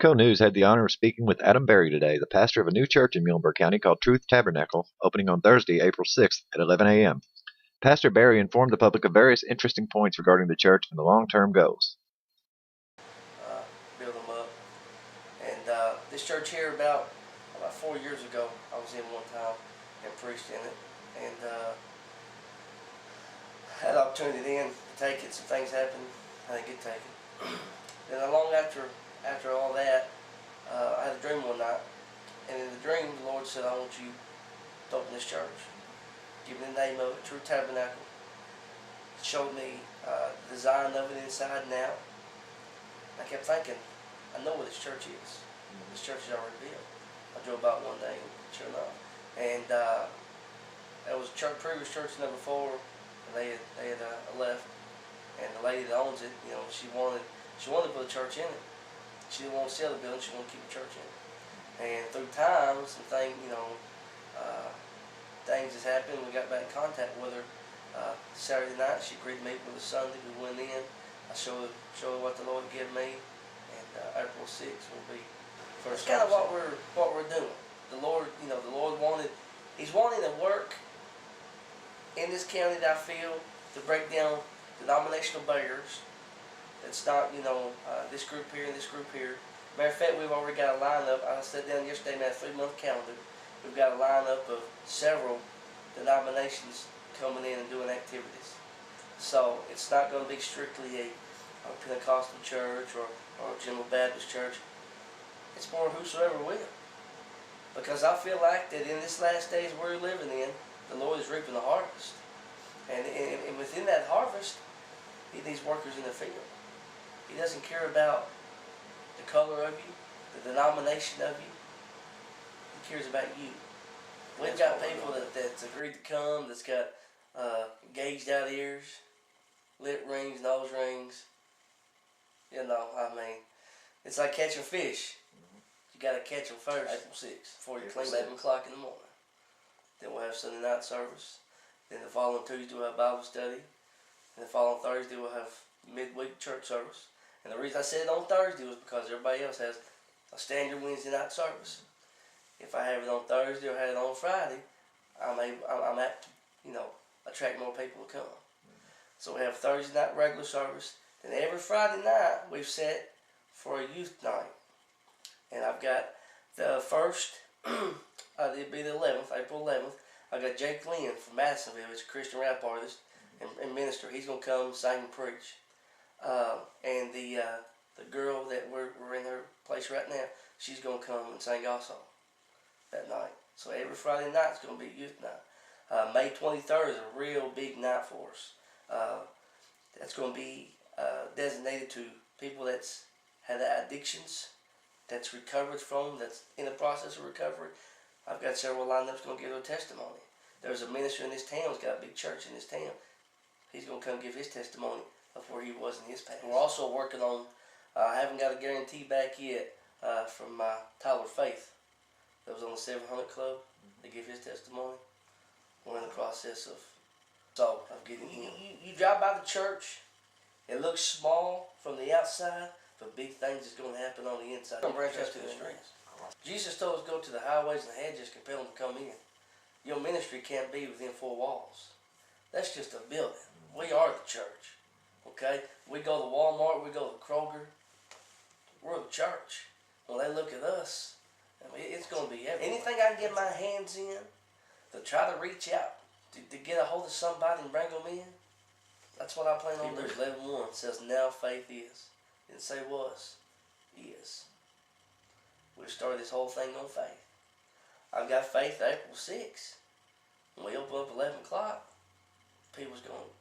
KenCo News had the honor of speaking with Adam Berry today, the pastor of a new church in Muhlenberg County called Truth Tabernacle, opening on Thursday, April 6th at 11 a.m. Pastor Berry informed the public of various interesting points regarding the church and the long-term goals. Build them up. And this church here, about 4 years ago, I was in one time and preached in it, and had the opportunity then to take it. Some things happened, I didn't get taken. Then long after all that, I had a dream one night, and in the dream the Lord said, I want you to open this church. Give me the name of it, Truth Tabernacle. Showed me the design of it inside and out. I kept thinking, I know where this church is. This church is already built. I drove by one day, sure enough. And that was previous church number 4, and they had left. And the lady that owns it, she wanted to put a church in it. She didn't want to sell the building, she wanted to keep a church in it. And through time, some things, things has happened. We got back in contact with her. Saturday night, she agreed to meet with us Sunday. We went in. I showed her what the Lord had given me, and April 6th will be first. That's kind of what we're doing. The Lord, the Lord He's wanting to work in this county that I feel to break down denominational barriers. It's not, this group here and this group here. Matter of fact, we've already got a lineup. I sat down yesterday and had a 3-month calendar. We've got a lineup of several denominations coming in and doing activities. So it's not going to be strictly a Pentecostal church or a General Baptist church. It's more whosoever will. Because I feel like that in this last days we're living in, the Lord is reaping the harvest. And within that harvest, He needs workers in the field. He doesn't care about the color of you, the denomination of you. He cares about you. We've got people that's agreed to come, that's got gauged out ears, lip rings, nose rings. It's like catching fish. You got to catch them first, April 6th, before you clean 11 o'clock in the morning. Then we'll have Sunday night service. Then the following Tuesday we'll have Bible study. And the following Thursday we'll have midweek church service. And the reason I said it on Thursday was because everybody else has a standard Wednesday night service. If I have it on Thursday or have it on Friday, I'm apt to, attract more people to come. So we have Thursday night regular service. Then every Friday night we've set for a youth night. And I've got the first, it'll be the 11th, April 11th. I've got Jake Lynn from Madisonville. He's a Christian rap artist and minister. He's going to come sing and preach. And the girl that we're in her place right now, she's going to come and sing also that night. So every Friday night is going to be youth night. May 23rd is a real big night for us. That's going to be designated to people that's had addictions, that's recovered from, that's in the process of recovery. I've got several lineups going to give their testimony. There's a minister in this town who's got a big church in this town. He's going to come give his testimony of where he was in his past. We're also working on, I haven't got a guarantee back yet from Tyler Faith that was on the 700 Club to give his testimony. We're in the process of getting him. You drive by the church, it looks small from the outside, but big things is going to happen on the inside. Don't branch out to the streets. Jesus told us go to the highways and the hedges, compel them to come in. Your ministry can't be within 4 walls. That's just a building. We are the church. Okay? We go to Walmart, we go to Kroger. We're the church. When they look at us, it's going to be everywhere. Anything I can get my hands in to try to reach out, to get a hold of somebody and bring them in, that's what I plan on doing. 11:1 says, now faith is. Didn't say was. Is. We started this whole thing on faith. I've got faith April 6th. When we open up 11 o'clock, people's going to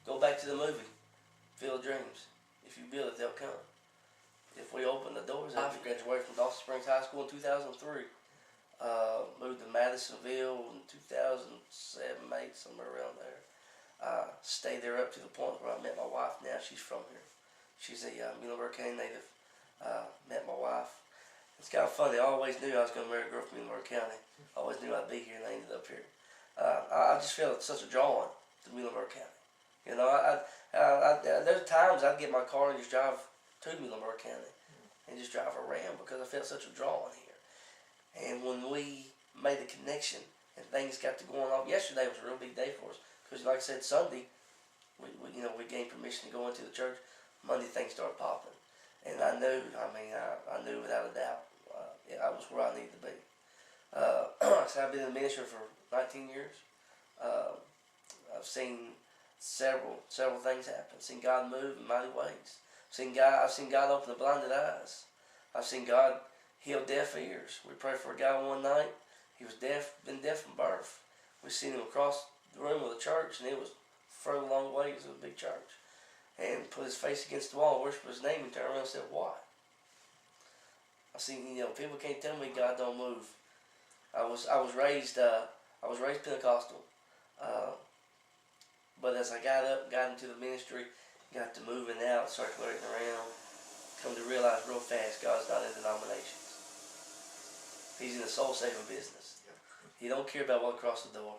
go back to the movie, Field of Dreams. If you build it, they'll come. If we open the doors, I graduated from Dawson Springs High School in 2003. Moved to Madisonville in 2007, 8, somewhere around there. Stayed there up to the point where I met my wife now. She's from here. She's a Muhlenberg County native. Met my wife. It's kind of funny. I always knew I was going to marry a girl from Muhlenberg County. I always knew I'd be here, and I ended up here. I just feel such a drawing to Muhlenberg County. There's times I'd get my car and just drive to Muhlenberg County. and just drive around because I felt such a draw in here. And when we made the connection and things got to going on, yesterday was a real big day for us because, like I said, Sunday we gained permission to go into the church. Monday things started popping, and I knew. I knew without a doubt. I was where I needed to be. So I've been in the ministry for 19 years. I've seen several things happen. I've seen God move in mighty ways. I've seen God open the blinded eyes. I've seen God heal deaf ears. We prayed for a guy one night. He was been deaf from birth. We seen him across the room of the church, and it was further long ways of a big church. And put his face against the wall, worshiped his name, and turned around and said, "Why?" I seen, people can't tell me God don't move. I was raised Pentecostal, but as I got into the ministry, got to moving out, circulating around, come to realize real fast God's not in denominations. He's in the soul saving business. He don't care about what across the door.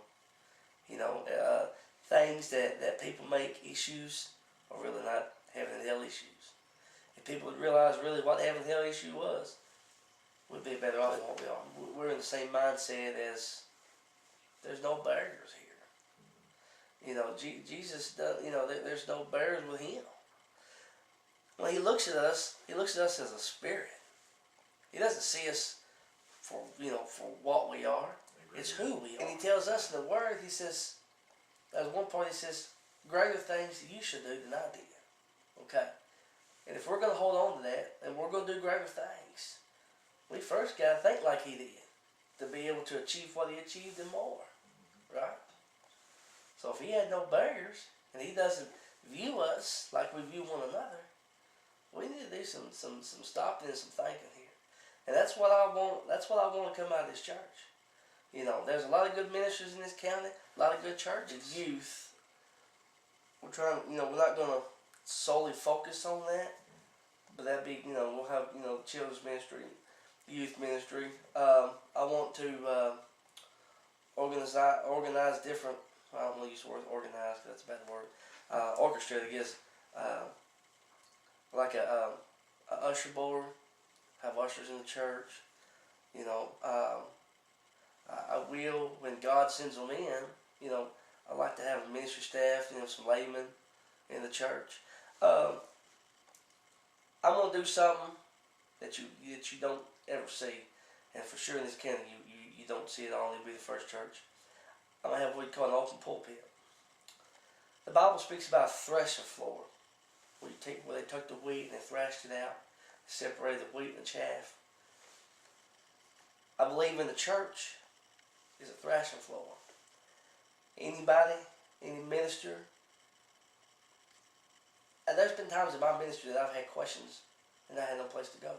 Things that people make issues are really not heaven and hell issues. If people would realize really what the heaven and hell issue was, we'd be better off than what we are. We're in the same mindset as there's no barriers here. Jesus does, there's no barriers with him. When he looks at us as a spirit. He doesn't see us for what we are. It's who we are. And he tells us in the Word, he says, at one point he says, greater things you should do than I did. Okay? And if we're going to hold on to that, and we're going to do greater things, we first got to think like he did to be able to achieve what he achieved and more. Right? So if he had no barriers, and he doesn't view us like we view one another, we need to do some stopping and some thinking here. And that's what I want. That's what I want to come out of this church. There's a lot of good ministries in this county, a lot of good churches. Youth. We're trying. We're not going to solely focus on that, but that'd be. We'll have children's ministry, youth ministry. I want to organize different. I don't want to use the word organize because that's a bad word. Orchestrate, I guess. Like a usher board. Have ushers in the church. I will, when God sends them in, I like to have a ministry staff, some laymen in the church. I'm going to do something that you don't ever see, and for sure in this county you don't see it. I'll only be the first church. I'm going to have what we call an open pulpit. The Bible speaks about a threshing floor, where they took the wheat and they thrashed it out, separated the wheat and the chaff. I believe in the church is a thrashing floor. Anybody, any minister, and there's been times in my ministry that I've had questions and I had no place to go.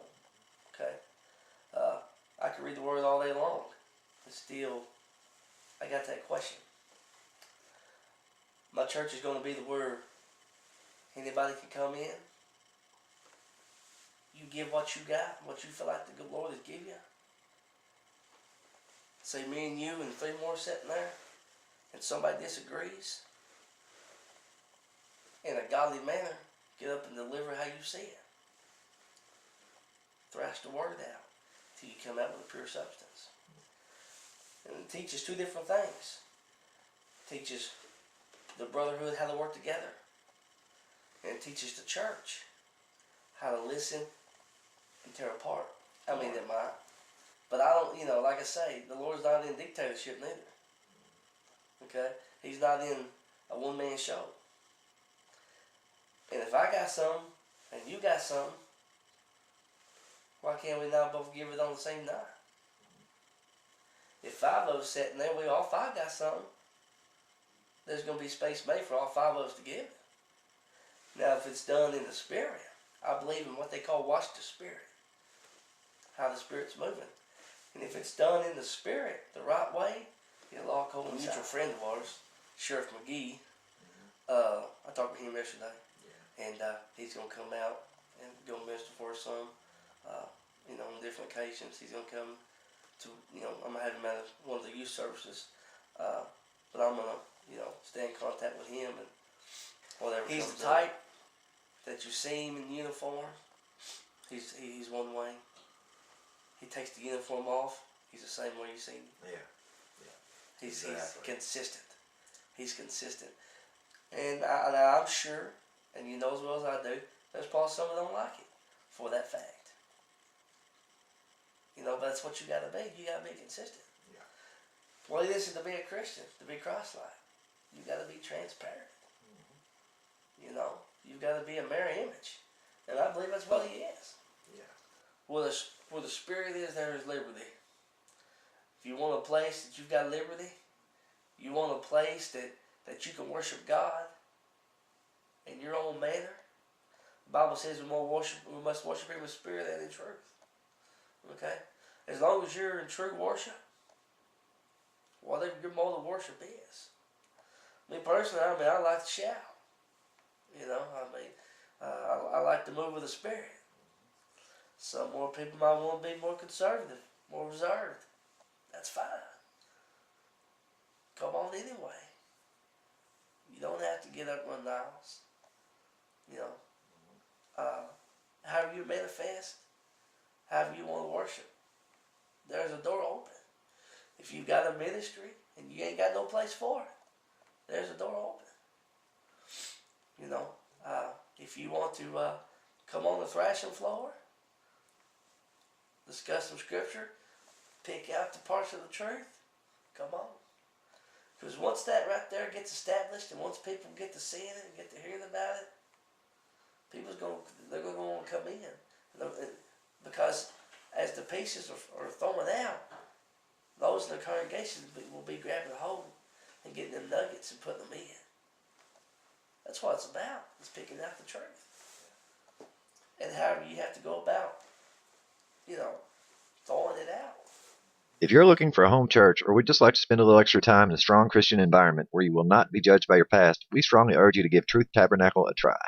Okay, I could read the Word all day long, and still, I got that question. My church is going to be the Word. Anybody can come in. You give what you got, what you feel like the good Lord has given you. Say me and you and three more sitting there, and somebody disagrees. In a godly manner, get up and deliver how you see it. Thrash the word out till you come out with a pure substance. And it teaches two different things. It teaches the brotherhood how to work together. And it teaches the church how to listen and tear apart. I mean, it might. But I don't, like I say, the Lord's not in dictatorship neither. Okay? He's not in a one-man show. And if I got something, and you got something, why can't we not both give it on the same night? If five of us sitting there, we all five got something, there's going to be space made for all five of us to give it. Now, if it's done in the Spirit, I believe in what they call watch the Spirit. How the Spirit's moving. And if it's done in the Spirit, the right way, it'll all come. A mutual friend of ours, Sheriff McGee, I talked with him yesterday, and he's going to come out and go minister for his son, on different occasions. He's going to come to, I'm going to have him at one of the youth services, but I'm going to, stay in contact with him and whatever. He's the type that you see him in uniform. He's one way. He takes the uniform off. He's the same way you see him. Yeah. He's Exactly. consistent. He's consistent. And I'm sure, and you know as well as I do, there's probably some that don't like it for that fact. You know, but that's what you got to be. You got to be consistent. Yeah. What it is to be a Christian, to be Christ-like. You got to be transparent. You know, you've got to be a mirror image, and I believe that's what he is. Yeah. Where the Spirit is, there is liberty. If you want a place that you've got liberty, you want a place that you can worship God in your own manner. The Bible says we must worship Him in spirit and in truth. Okay? As long as you're in true worship, whatever your mode of worship is. Me personally, I like to shout. You know, I like to move with the Spirit. Some more people might want to be more conservative, more reserved. That's fine. Come on anyway. You don't have to get up and run miles. You know, however you manifest, however you want to worship, there's a door open. If you've got a ministry and you ain't got no place for it, there's a door open. You know, if you want to come on the thrashing floor, discuss some scripture, pick out the parts of the truth, come on. Because once that right there gets established, and once people get to seeing it and get to hearing about it, they're going to want to come in. Because as the pieces are thrown out, those in the congregation will be grabbing a hold and getting them nuggets and putting them in. That's what it's about. It's picking out the truth. And however you have to go about, you know, throwing it out. If you're looking for a home church or would just like to spend a little extra time in a strong Christian environment where you will not be judged by your past, we strongly urge you to give Truth Tabernacle a try.